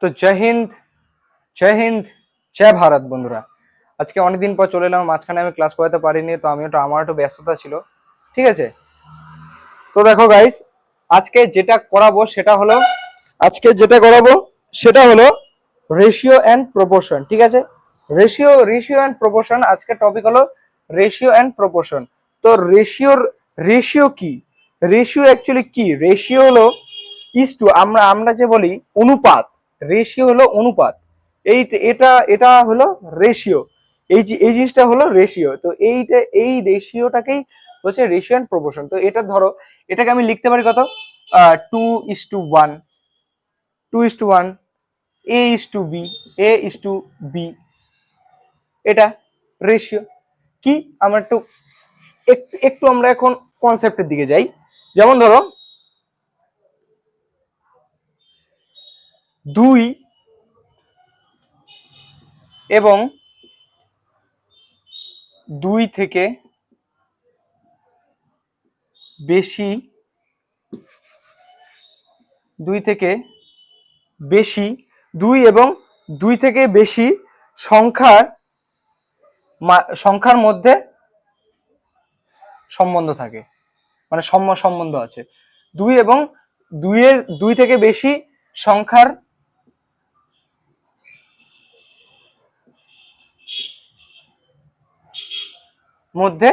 তো জয় হিন্দ, জয় হিন্দ, জয় ভারত বন্ধুরা। আজকে অনেকদিন পর চলে এলাম, মাঝখানে আমি ক্লাস করাতে পারিনি, তো আমার একটু ব্যস্ততা ছিল, ঠিক আছে। তো দেখো গাইস, আজকে যেটা করাবো সেটা হলো রেশিও অ্যান্ড প্রপোর্শন, ঠিক আছে। রেশিও অ্যান্ড প্রপোর্শন, আজকে টপিক হলো রেশিও অ্যান্ড প্রপোর্শন। তো রেশিও কি, রেশিও অ্যাকচুয়ালি কি? রেশিও হলো ইস টু, আমরা যে বলি অনুপাত, রেশিও হলো অনুপাত। এই এটা এটা হলো রেশিও, এই জিনিসটা হলো রেশিও। তো এই রেশিওটাকেই হচ্ছে রেশিও অ্যান্ড প্রপোর্শন। তো এটা ধরো, এটাকে আমি লিখতে পারি কত, 2:1, 2:1, A:B, A:B, এটা রেশিও। কি, আমরা একটু একটু আমরা এখন কনসেপ্টের দিকে যাই। যেমন ধরো 2 এবং 2 থেকে বেশি, 2 থেকে বেশি, 2 এবং 2 থেকে বেশি সংখ্যার মধ্যে সম্বন্ধ থাকে, মানে সম্বন্ধ আছে। 2 এবং 2 থেকে বেশি সংখ্যার মধ্যে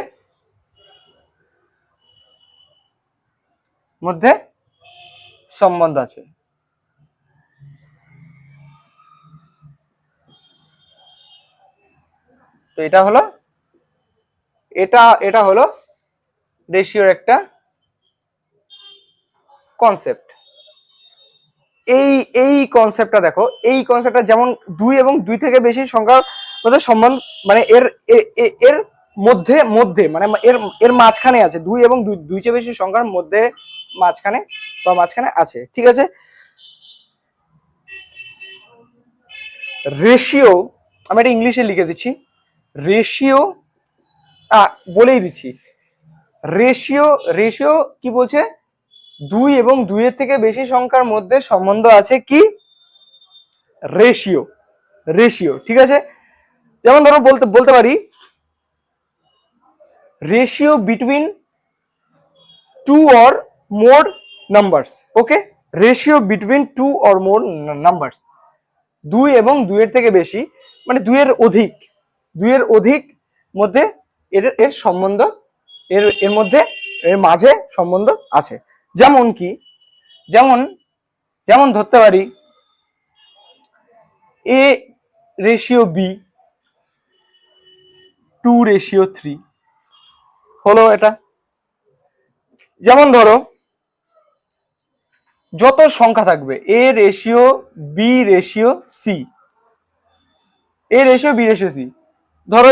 মধ্যে সম্বন্ধ আছে। তো এটা হলো রেশিওর একটা কনসেপ্ট। এই কনসেপ্টটা দেখো, এই কনসেপ্টটা যেমন 2 এবং 2 থেকে বেশি সংখ্যার মধ্যে সম্বন্ধ, মানে এর মধ্যে মধ্যে মানে এর মাঝখানে আছে, 2 এবং 2 চেয়ে বেশি সংখ্যার মধ্যে মাঝখানে আছে, ঠিক আছে। রেশিও আমি এটা ইংলিশে লিখে দিচ্ছি, রেশিও বলেই দিচ্ছি। রেশিও কি বলছে? 2 এবং 2 এর থেকে বেশি সংখ্যার মধ্যে সম্বন্ধ আছে কি? রেশিও, ঠিক আছে। যেমন ধরো বলতে পারি ratio between 2 or more numbers, okay. Ratio between 2 or more numbers, 2 এবং 2 এর থেকে বেশি, মানে 2 এর অধিক মধ্যে এর সম্বন্ধ, এর মধ্যে এর মাঝে সম্বন্ধ আছে। যেমন কি, যেমন ধরতে পারি A:B, 2:3 হলো এটা। যেমন ধরো যত সংখ্যা থাকবে A:B:C, A:B:C, ধরো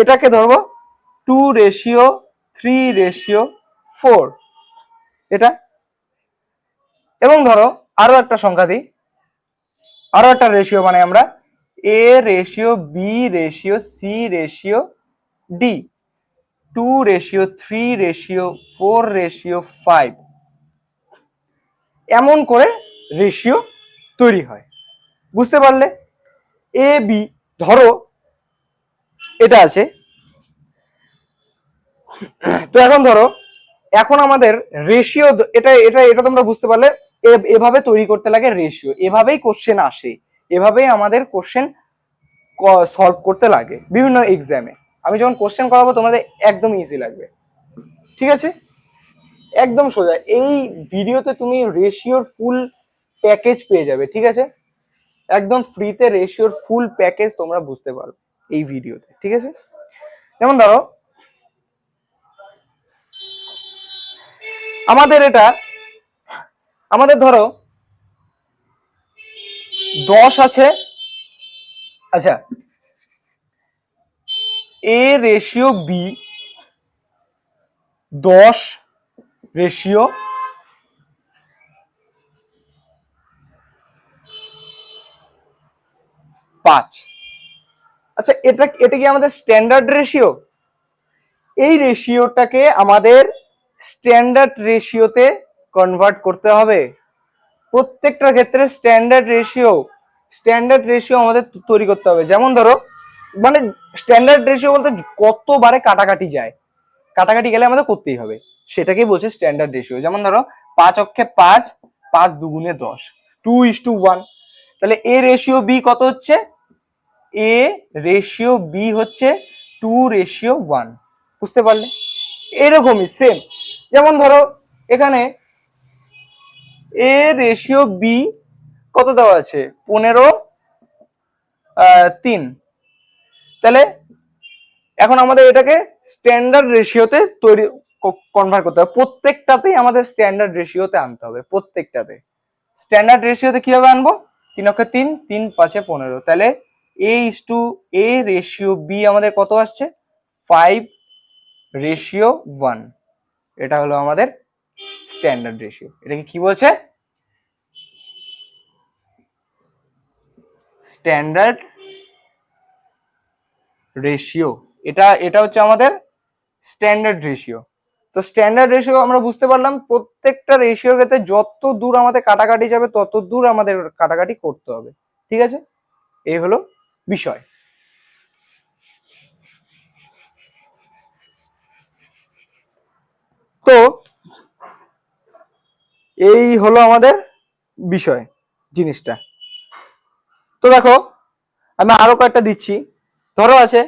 এটাকে ধরবো 2:3:4, এটা। এবং ধরো আরো একটা সংখ্যা দিই, আরো একটা রেশিও, মানে আমরা A:B:C:D, 2:3:4:5, এমন করে রেশিও তৈরি হয়। বুঝতে পারলে? এ বি, ধরো এটা আছে, তো এখন আমাদের রেশিও, এটা তোমরা বুঝতে পারলে। এভাবে তৈরি করতে লাগে রেশিও, এভাবেই কোশ্চেন আসে, এভাবেই আমাদের কোশ্চেন সলভ করতে লাগে বিভিন্ন এক্সামে। আমি যখন কোশ্চেন করাবো তোমাদের একদম ইজি লাগবে, ঠিক আছে, একদম সোজা। এই ভিডিওতে তুমি রেশিওর ফুল প্যাকেজ পেয়ে যাবে, ঠিক আছে, একদম ফ্রিতে রেশিওর ফুল প্যাকেজ তোমরা বুঝতে পারবে এই ভিডিওতে, ঠিক আছে। যেমন ধরো আমাদের ধরো 10 আছে, আচ্ছা, A:B, 10:5, আচ্ছা, এটা কি আমাদের স্ট্যান্ডার্ড রেশিও? এই রেশিওটাকে আমাদের স্ট্যান্ডার্ড রেশিওতে কনভার্ট করতে হবে। প্রত্যেকটা ক্ষেত্রে স্ট্যান্ডার্ড রেশিও স্ট্যান্ডার্ড রেশিও আমাদের তৈরি করতে হবে। যেমন ধরো মানে স্ট্যান্ডার্ড রেশিও বলতে কতবারে কাটাকাটি যায়, কাটাকাটি গেলে আমাদের করতেই হবে, সেটাকেই বলছে স্ট্যান্ডার্ড রেশিও। যেমন ধরো 5 অক্ষে 5, 5 দুগুণে 10, 2:1। তাহলে এ রেশিও বি কত হচ্ছে? এ রেশিও বি হচ্ছে 2:1। বুঝতে পারলে? এরকমই সেম। যেমন ধরো এখানে এ রেশিও বি কত দেওয়া আছে? 15:3। তাহলে এখন আমাদের এটাকে স্ট্যান্ডার্ড রেশিওতে তৈরি কনভার্ট করতে হবে। প্রত্যেকটাতেই আমাদের স্ট্যান্ডার্ড রেশিওতে আনতে হবে, প্রত্যেকটাতে। স্ট্যান্ডার্ড রেশিওতে কিভাবে আনবো? 3 অক্ষে 3, 3 5 15। তাহলে এ রেশিও বি আমাদের কত আসছে? 5:1। এটা হলো আমাদের স্ট্যান্ডার্ড রেশিও। এটাকে কি বলছে? Standard ratio. এটা হচ্ছে আমাদের স্ট্যান্ডার্ড রেশিও। তো স্ট্যান্ডার্ড রেশিও আমরা বুঝতে পারলাম, প্রত্যেকটা রেশিওর ক্ষেত্রে যত দূর আমাদের কাটাকাটি যাবে তত দূর আমাদের কাটাকাটি করতে হবে। ঠিক আছে, এই হলো বিষয়। তো এই হলো আমাদের বিষয়, জিনিসটা। তো দেখো আমি আরো কয়েকটা দিচ্ছি। ধরো আছে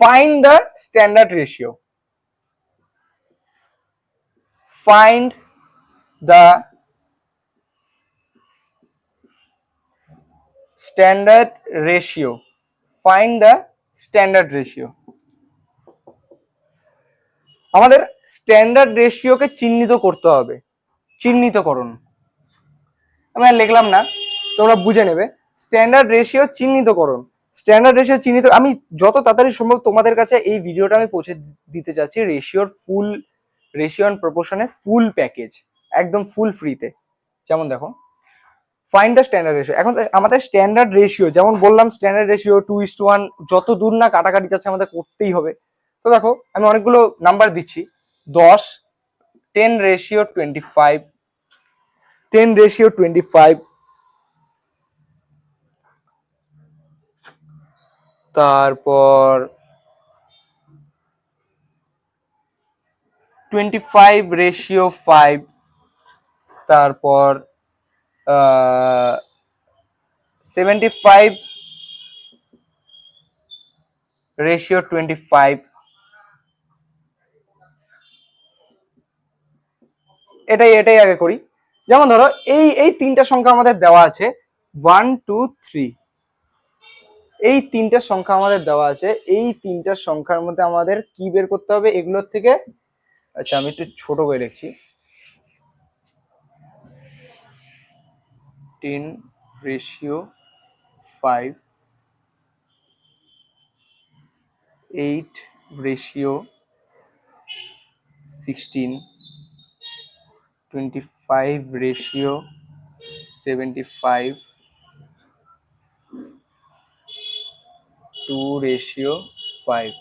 find the standard ratio. Find the standard ratio. Find the standard ratio. আমাদের স্ট্যান্ডার্ড রেশিওকে চিহ্নিত করতে হবে। চিহ্নিতকরণ আমি আর লিখলাম না, তোমরা বুঝে নেবে। স্ট্যান্ডার্ড রেশিও চিহ্নিতকরণ। স্ট্যান্ডার্ড রেশিও চিহ্নিত, আমি যত তাড়াতাড়ি সম্ভব তোমাদের কাছে এই ভিডিওটা আমি পৌঁছে দিতে চাচ্ছি। রেশিও এন্ড প্রপোর্শনের ফুল প্যাকেজ, একদম ফুল ফ্রিতে। যেমন দেখো ফাইন্ড দ্য স্ট্যান্ডার্ড রেশিও। এখন আমাদের স্ট্যান্ডার্ড রেশিও যেমন বললাম, স্ট্যান্ডার্ড রেশিও 2:1, যত দূর না কাটাকাটি যাচ্ছে আমাদের করতেই হবে। তো দেখো আমি অনেকগুলো নাম্বার দিচ্ছি। 10, 10:25, 10:25, তারপর 25:5, তারপর 75:25। এটাই আগে করি। যেমন ধরো এই তিনটা সংখ্যা আমাদের দেওয়া আছে, 1 2 3। এই তিনটা সংখ্যা আমাদের দেওয়া আছে। এই তিনটা সংখ্যার মধ্যে আমাদের কি বের করতে হবে এগুলোর থেকে? আচ্ছা আমি একটু ছোট করে লিখছি। 10:5, 8:16, 25:75, 2:5।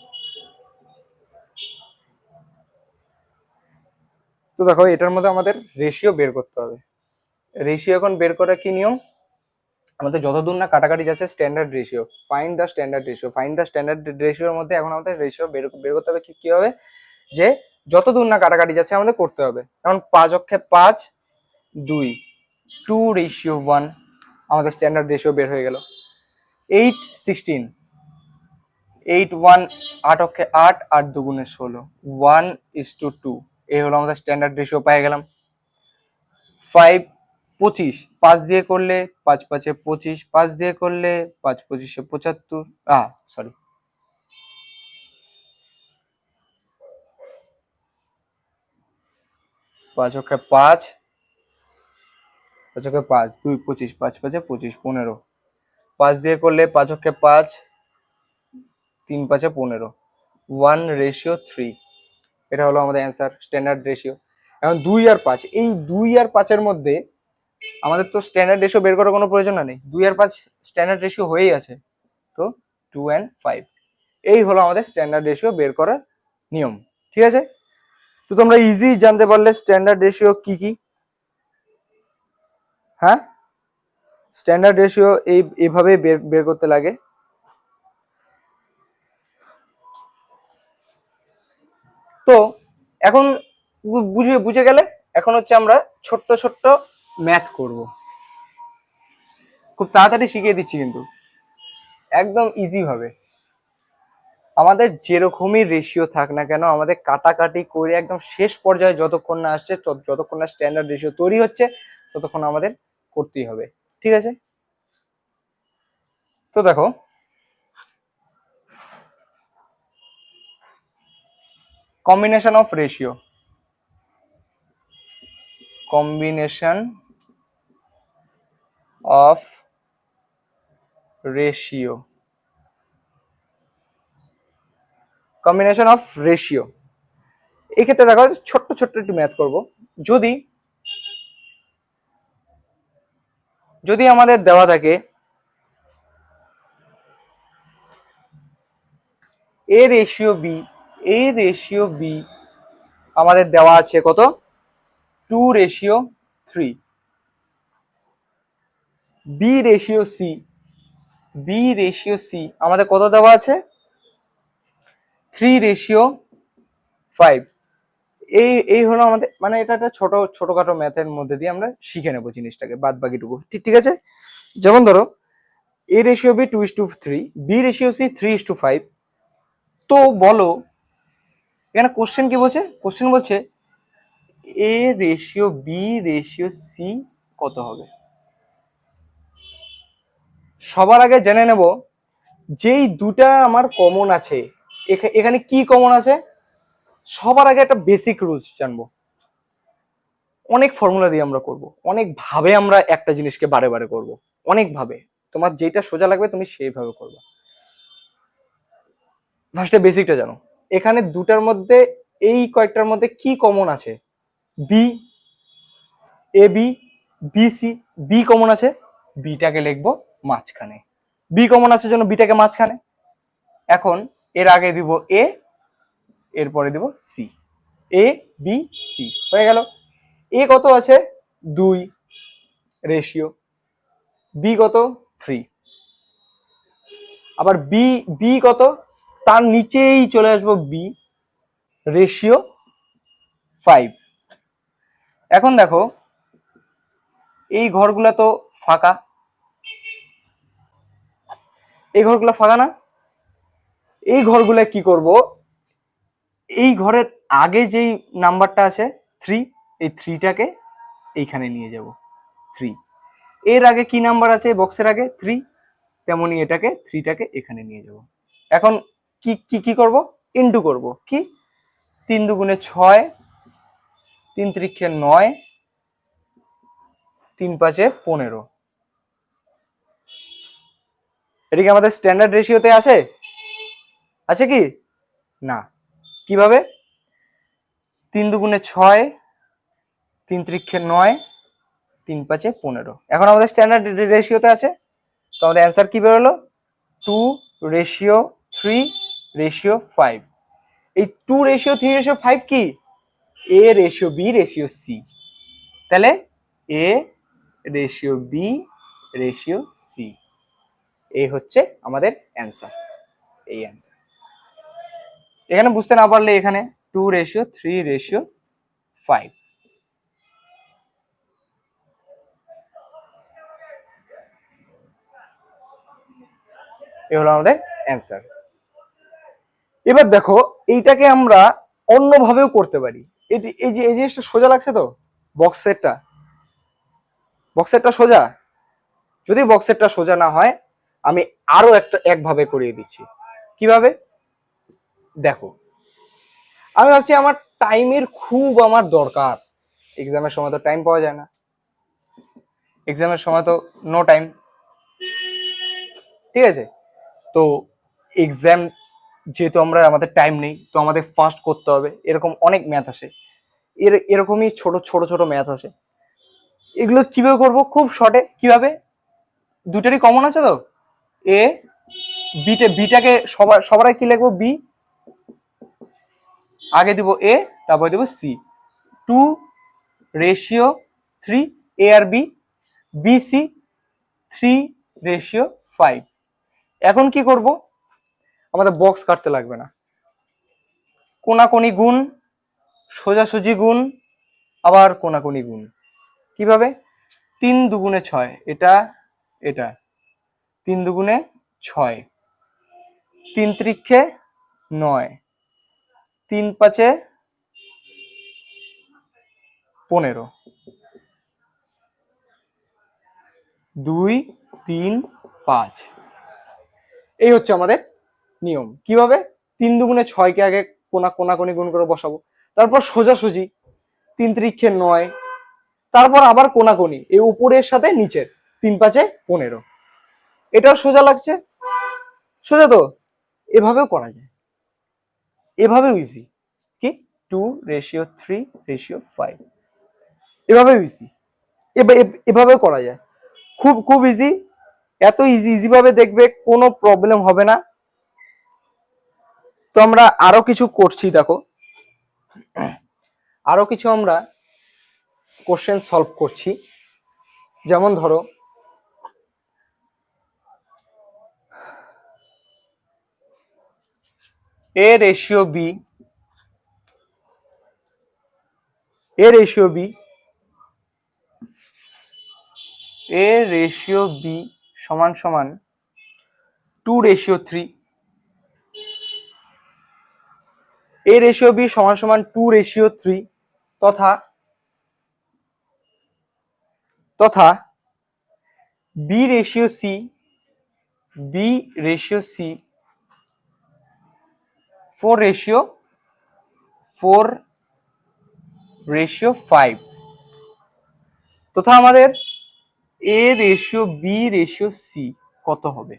তো দেখো এটার মধ্যে আমাদের রেশিও বের করতে হবে। রেশিও এখন বের করার কি নিয়ম? আমাদের যতদূর না কাটাকাটি যাচ্ছে standard ratio, find the standard ratio. Find the standard রেশিওর মধ্যে এখন আমাদের রেশিও বের করতে হবে। কি হবে? যে যতদূর না কাটাকাটি যাচ্ছে আমাদের করতে হবে। যেমন 5 অক্ষে 5, 2, 2:1 আমাদের স্ট্যান্ডার্ড রেশিও বের হয়ে গেল। 8:16, 8:1, 8 অক্ষে 8, 8 দুগুণে 16, 1:2। এই হলো আমাদের স্ট্যান্ডার্ড রেশিও পেয়ে গেলাম। 5:25, 5 দিয়ে করলে 5 5 25, 5 দিয়ে করলে 5 25 75, সরি 5 অক্ষে 5, 5 অক্ষে 5, 2 25, 5 5 25, 15। 5 দিয়ে করলে 5 অক্ষে 5, 3 5 15, 1:3। এটা হলো আমাদের অ্যান্সার, স্ট্যান্ডার্ড রেশিও। এখন 2 আর 5, এই 2 আর 5 মধ্যে আমাদের তো স্ট্যান্ডার্ড রেশিও বের করার কোনো প্রয়োজন নেই। 2 আর 5 স্ট্যান্ডার্ড রেশিও হয়েই আছে। তো 2 and 5 এই হলো আমাদের স্ট্যান্ডার্ড রেশিও বের করার নিয়ম। ঠিক আছে, তো তোমরা ইজি জানতে পারলে স্ট্যান্ডার্ড রেশিও কি কি। হ্যাঁ স্ট্যান্ডার্ড রেশিও এইভাবে বের করতে লাগে। তো এখন বুঝে গেলে এখন হচ্ছে আমরা ছোট্ট ছোট্ট ম্যাথ করব, খুব তাড়াতাড়ি শিখিয়ে দিচ্ছি কিন্তু একদম ইজি ভাবে। আমাদের যেরকমই রেশিও থাক না কেন, আমাদের কাটাকাটি করে একদম শেষ পর্যায়ে যতক্ষণ না আসছে, যতক্ষণ না স্ট্যান্ডার্ড রেশিও তৈরি হচ্ছে, ততক্ষণ আমাদের করতেই হবে। ঠিক আছে? তো দেখো, combination of ratio, combination of ratio, combination of ratio. এক্ষেত্রে দেখো ছোট্ট ছোট্ট একটু ম্যাথ করব। যদি যদি আমাদের দেওয়া থাকে A ratio B, A ratio B আমাদের দেওয়া আছে কত, 2:3। B ratio C, B ratio C আমাদের কত দেওয়া আছে, 3:5। এই এই হলো আমাদের, মানে এটা একটা ছোটখাটো ম্যাথের মধ্যে দিয়ে আমরা শিখে নেবো জিনিসটাকে, বাদ বাকিটুকু ঠিক আছে। যেমন ধরো A ratio B 2:3, B ratio C 3:5। তো বলো এখানে কোশ্চেন কি বলছে, কোশ্চেন বলছে A ratio B ratio C কত হবে। সবার আগে জেনে নেব যেই দুটা আমার কমন আছে, এখানে কি কমন আছে। সবার আগে একটা বেসিক রুলস জানবো। অনেক ফর্মুলা দিয়ে আমরা করব, অনেক ভাবে আমরা একটা জিনিসকে বারে বারে করব, অনেক ভাবে। তোমার যেটা সোজা লাগবে তুমি সেইভাবে করবে। ফার্স্টে বেসিকটা জানো, এখানে দুটার মধ্যে, এই কয়েকটার মধ্যে কি কমন আছে। B, A B, B C, B common আছে, বিটাকে লিখবো মাঝখানে। বি কমন আছে জন্য বিটাকে মাঝখানে। এখন এর আগে দিব এ, এরপরে দিব সি, এ বি সি হয়ে গেল। এ কত আছে 2 রেশিও, বি কত 3, আবার বি বি কত, তার নিচেই চলে আসবো বি রেশিও 5। এখন দেখো এই ঘরগুলা তো ফাঁকা, এই ঘরগুলো ফাঁকা না, এই ঘরগুলো কি করব, এই ঘরের আগে যেই নাম্বারটা আছে 3, এই 3টাকে এইখানে নিয়ে যাব 3। এর আগে কি নাম্বার আছে বক্সের আগে 3, তেমনি এটাকে 3টাকে এখানে নিয়ে যাব। এখন কি কি কি করব, ইনটু করব। কি 3 দুগুণে 6, 3 ত্রিকে 9, 3 পাঁচে 15। এটা কি আমাদের স্ট্যান্ডার্ড রেশিওতে আছে, আছে কি না। কিভাবে, 3 দুগুণে 6, 3 ত্রিকে 9, 3 পাঁচে 15। এখন আমাদের স্ট্যান্ডার্ড রেশিওতে আছে। তো আমাদের অ্যান্সার কি বেরোলো, 2:3:5। এই 2:3:5 কি, এ রেশিও বি রেশিও সি। তাহলে এ রেশিও বি রেশিও সি, এই হচ্ছে আমাদের অ্যান্সার। এই অ্যান্সার এখানে বুঝতে না পারলে এখানে 2:3:5। এ হলো আমাদের অ্যান্সার। এবার দেখো এইটাকে আমরা অন্যভাবেও করতে পারি। এই যে এই জিনিসটা সোজা লাগছে তো, বক্সেরটা, বক্সেরটা সোজা। যদি বক্সেরটা সোজা না হয় আমি আরো একভাবে করিয়ে দিচ্ছি। কিভাবে দেখো, আমি ভাবছি আমার টাইমের খুব আমার দরকার, এক্সামের সময় তো টাইম পাওয়া যায় না, এক্সামের সময় তো নো টাইম। ঠিক আছে, তো এক্সাম যেহেতু আমরা, আমাদের টাইম নেই, তো আমাদের ফাস্ট করতে হবে, এরকম অনেক ম্যাথ আসে, এরকমই ছোট ছোট ছোট ম্যাথ আসে। এগুলো কিভাবে করব, খুব শর্টে। কিভাবে, দুটারই কমন আছে তো, এ বিটাকে সবার আগে কি লিখবো, বি, আগে দিব এ, তারপরে দিব সি। 2:3, এ আর বি, বি সি 3:5। এখন কি করব, আমাদের বক্স কাটতে লাগবে না, কোনাকুনি গুণ, সোজাসুজি গুণ, আবার কোনাকুনি গুণ। কিভাবে? 3 দুগুণে 6, এটা এটা 3 দুগুণে 6, 3 ত্রিক্ষে 9, 3 পাঁচে 15, 2 3 5। এই হচ্ছে আমাদের নিয়ম। কিভাবে? 3 দুগুণে 6কে আগে কোনাকুনি গুণ করে বসাবো, তারপর সোজাসুজি 3 ত্রিক্ষে 9, তারপর আবার কোনাকুনি, এই উপরের সাথে নিচের 3 পাঁচে 15। এটাও সোজা লাগছে, সোজা তো? এভাবেও করা যায়, এভাবেও ইজি। কি 2:3:5, এভাবেও ইজি, এভাবেও করা যায়, খুব খুব ইজি। এত ইজি ভাবে দেখবে, কোনো প্রবলেম হবে না। তো আমরা আরো কিছু করছি, দেখো আরো কিছু আমরা কোশ্চেন সলভ করছি। যেমন ধরো a ratio b, a ratio b, a ratio b সমান সমান 2:3, a রেশিও b সমান সমান 2:3, তথা তথা b ratio c, b ratio c 4:5, তথা আমাদের a ratio b ratio c কত হবে?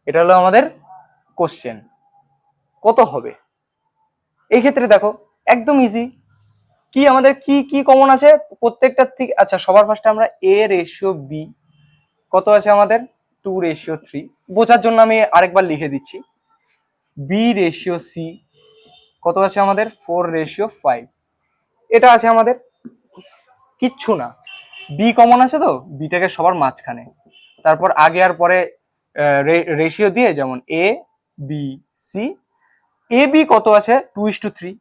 এটা হলো আমাদের কোশ্চেন, কত হবে? এই ক্ষেত্রে দেখো একদম ইজি। কি আমাদের কি কি কমন আছে প্রত্যেকটার থেকে? আচ্ছা, সবার ফার্স্টে আমরা a রেশিও b কত আছে আমাদের? 2:3। বোঝার জন্য আমি আরেকবার লিখে দিচ্ছি, b রেশিও c কত আছে আমাদের? 4:5। এটা আছে আমাদের, কিচ্ছু না, বি কমন আছে তো, বিটাকে সবার মাঝখানে, তারপর আগে আর পরে রেশিও দিয়ে, যেমন A B C. A B কত আছে? 2:3,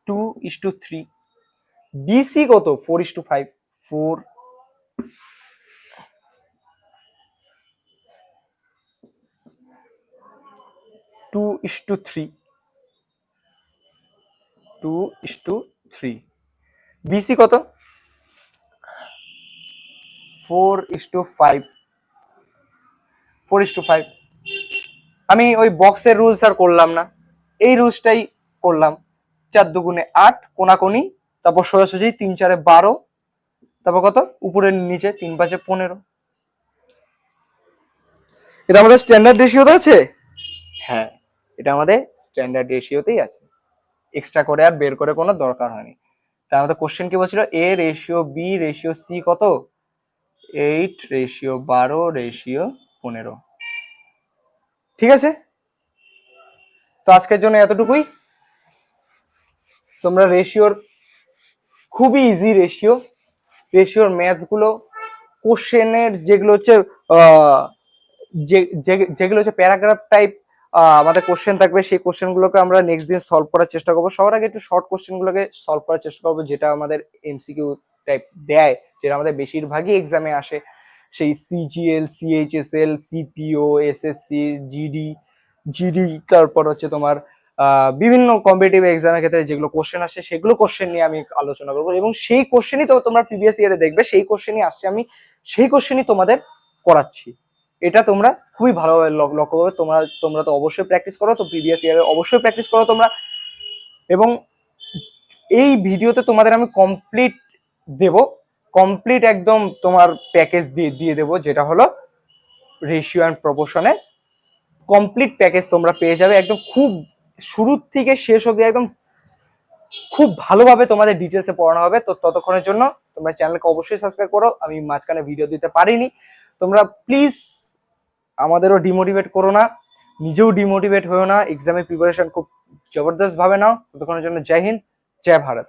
2:3। বিসি কত? 4:5, 4। 2:3, 2:3। বিসি কত? 4:5, 4:5। আমি ওই বক্সের রুলস আর করলাম না, এই রুলসটাই করলাম। 4 দুগুণে 8, কোনাকুনি, তারপর সোজাসুজি 3 4 12, তারপর কত? উপরের নিচে 3 5 15। এটা আমাদের স্ট্যান্ডার্ড রেশিওতে আছে। হ্যাঁ, এটা আমাদের স্ট্যান্ডার্ড রেশিওতেই আছে, এক্সট্রা করে আর বের করে কোনো দরকার হয়নি। তার মধ্যে কোশ্চেন কি বলছিল? এ রেশিও বি রেশিও সি কত? 8:12:15। ঠিক আছে, তো আজকের জন্য এতটুকুই। তোমরা রেশিওর, খুবই ইজি রেশিও, রেশিওর ম্যাথস গুলো, কোশ্চেনের যেগুলো হচ্ছে যেগুলো হচ্ছে প্যারাগ্রাফ টাইপ আমাদের কোশ্চেন থাকবে, সেই কোশ্চেন গুলোকে আমরা নেক্সট দিন সলভ করার চেষ্টা করবো। সবার আগে একটু শর্ট কোশ্চেন গুলোকে সলভ করার চেষ্টা করবো, যেটা আমাদের এমসিকিউ টাইপ দেয়, যেটা আমাদের বেশিরভাগই এক্সামে আসে, সেই CGL, CHSL, CPO, SSC, GD, তারপর হচ্ছে তোমার বিভিন্ন কম্পিটিটিভ এক্সামের ক্ষেত্রে যেগুলো কোশ্চেন আসে, সেগুলো কোশ্চেন নিয়ে আমি আলোচনা করবো, এবং সেই কোশ্চেনই তো তোমরা প্রিভিয়াস ইয়ারে দেখবে, সেই কোশ্চেনই আসছে, আমি সেই কোশ্চেনই তোমাদের করাচ্ছি। এটা তোমরা খুবই ভালোভাবে লক্ষ্য করবে। তোমরা তো অবশ্যই প্র্যাকটিস করো, তো প্রিভিয়াস ইয়ারে অবশ্যই প্র্যাকটিস করো তোমরা। এবং এই ভিডিওতে তোমাদের আমি কমপ্লিট দেব, কমপ্লিট একদম তোমার প্যাকেজ দিয়ে দেবো, যেটা হলো রেশিও অ্যান্ড প্রপোর্শনের কমপ্লিট প্যাকেজ তোমরা পেয়ে যাবে, একদম খুব শুরু থেকে শেষ অবধি একদম খুব ভালোভাবে তোমাদের ডিটেলসে পড়ানো হবে। তো ততক্ষণের জন্য তোমরা চ্যানেলকে অবশ্যই সাবস্ক্রাইব করো। আমি মাঝখানে ভিডিও দিতে পারিনি, তোমরা প্লিজ আমাদেরও ডিমোটিভেট করো না, নিজেও ডিমোটিভেট হয়েও না, এক্সামের প্রিপারেশন খুব জবরদস্ত ভাবে নাও। ততক্ষণের জন্য জয় হিন্দ, জয় ভারত।